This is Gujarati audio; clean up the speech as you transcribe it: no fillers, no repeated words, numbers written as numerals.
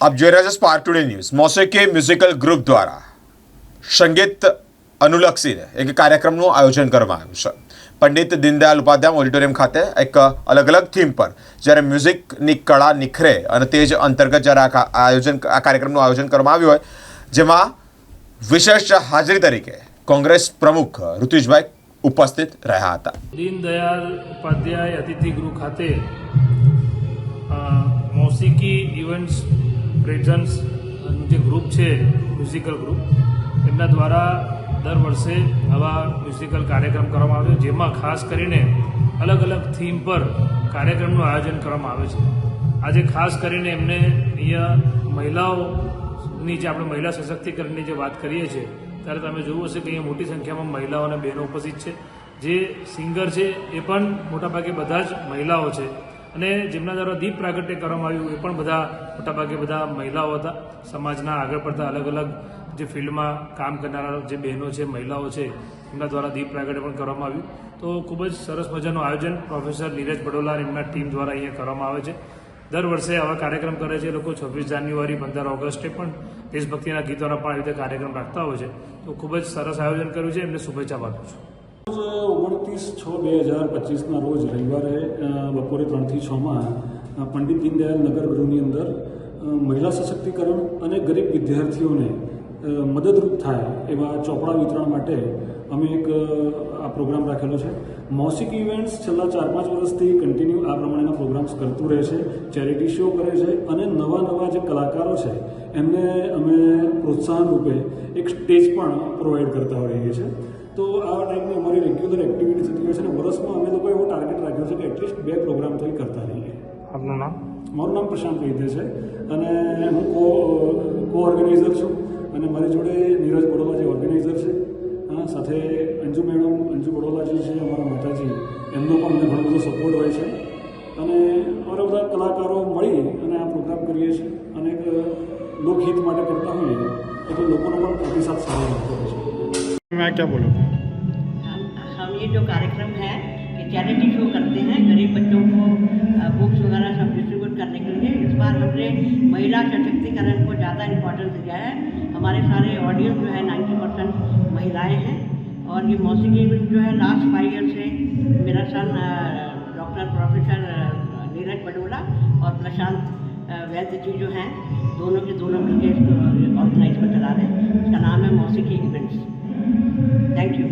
આપ જોઈ રહ્યા છો સ્પાર્ક ટુડે ન્યૂઝ. મોસીકી મ્યુઝિકલ ગ્રુપ દ્વારા સંગીત અનુલક્ષીને એક કાર્યક્રમનું આયોજન કરવામાં આવ્યું છે. પંડિત દીનદયાલ ઉપાધ્યાય ઓડિટોરિયમ ખાતે એક અલગ અલગ થીમ પર જ્યારે મ્યુઝિકની કળા નિખરે અને તે જ અંતર્ગત જ્યારે આ કાર્યક્રમનું આયોજન કરવામાં આવ્યું હોય, જેમાં વિશેષ હાજરી તરીકે કોંગ્રેસ પ્રમુખ ઋતુજભાઈ ઉપસ્થિત રહ્યા હતા. દીનદયાલ ઉપાધ્યાય અતિથિ ગૃહ ખાતે મોસીકી ઇવેન્ટ્સ પ્રેઝન્સ જે ગ્રુપ છે, મ્યુઝિકલ ગ્રુપ, એમના દ્વારા દર વર્ષે આવા મ્યુઝિકલ કાર્યક્રમ કરવામાં આવે છે, જેમાં ખાસ કરીને અલગ અલગ થીમ પર કાર્યક્રમનું આયોજન કરવામાં આવે છે. આજે ખાસ કરીને એમને અહીંયા મહિલાઓની જે આપણે મહિલા સશક્તિકરણની જે વાત કરીએ છીએ, ત્યારે તમે જોયું હશે કે અહીંયા મોટી સંખ્યામાં મહિલાઓ અને બહેનો ઉપસ્થિત છે. જે સિંગર છે એ પણ મોટાભાગે બધા જ મહિલાઓ છે અને જેમના દ્વારા દીપ પ્રાગટ્ય કરવામાં આવ્યું એ પણ બધા મોટાભાગે બધા મહિલાઓ હતા. સમાજના આગળ પડતા અલગ અલગ જે ફિલ્ડમાં કામ કરનારા જે બહેનો છે, મહિલાઓ છે, એમના દ્વારા દીપ પ્રાગટ્ય પણ કરવામાં આવ્યું. તો ખૂબ જ સરસ મજાનું આયોજન પ્રોફેસર નીરજ બડોલા અને એમના ટીમ દ્વારા અહીંયા કરવામાં આવે છે. દર વર્ષે આવા કાર્યક્રમ કરે છે લોકો. 26 જાન્યુઆરી 15 ઓગસ્ટે પણ દેશભક્તિના ગીતોના પણ આવી રીતે કાર્યક્રમ રાખતા હોય છે. તો ખૂબ જ સરસ આયોજન કર્યું છે, એમને શુભેચ્છા પાઠવું છું. 29/6/2025ના રોજ રવિવારે બપોરે 3 થી 6 પંડિત દીનદયાલ નગર ગૃહની અંદર મહિલા સશક્તિકરણ અને ગરીબ વિદ્યાર્થીઓને મદદરૂપ થાય એવા ચોપડા વિતરણ માટે અમે એક આ પ્રોગ્રામ રાખેલો છે. મોસીકી ઇવેન્ટ્સ છેલ્લા 4-5 વર્ષથી કન્ટિન્યુ આ પ્રમાણેના પ્રોગ્રામ્સ કરતું રહે છે, ચેરિટી શો કરે છે અને નવા જે કલાકારો છે એમને અમે પ્રોત્સાહન રૂપે એક સ્ટેજ પણ પ્રોવાઈડ કરતા હોઈએ છીએ. તો આ ટાઈપની અમારી રેગ્યુલર એક્ટિવિટી થતી હોય છે અને વર્ષમાં અમે લોકો એવો ટાર્ગેટ રાખ્યો છે કે એટલીસ્ટ 2 પ્રોગ્રામ તો કરતા રહીએ. આપનું નામ? મારું નામ પ્રશાંત વૈદ્ય છે અને હું કો ઓર્ગેનાઇઝર છું અને મારી જોડે નીરજ બડોલા જે ઓર્ગેનાઇઝર છે, સાથે અંજુ બડોલાજી છે, અમારા માતાજી, એમનો પણ અમને ઘણો બધો સપોર્ટ હોય છે અને અમારા બધા કલાકારો મળી અને આ પ્રોગ્રામ કરીએ છીએ અને એક લોકહિત માટે કરતા હોઈએ એટલે લોકોનો પણ પ્રતિસાદ સારો મળતો હોય છે. मैं क्या बोलूँ? हम ये जो कार्यक्रम है ये चैरिटी शो करते हैं गरीब बच्चों को बुक्स वगैरह सब डिस्ट्रीब्यूट करने के लिए. इस बार हमने महिला सशक्तिकरण को ज़्यादा इम्पोर्टेंस दिया है. हमारे सारे ऑडियंस जो है 90% महिलाएं हैं और ये मौसीकी इवेंट जो है लास्ट 5 ईयर से मेरा सन डॉक्टर प्रोफेसर नीरज बडोला और प्रशांत वैद्य जी जो हैं दोनों मिलकर इसको ऑर्गेनाइज कर चला रहे हैं. इसका नाम है मौसीकी इवेंट्स. Thank you.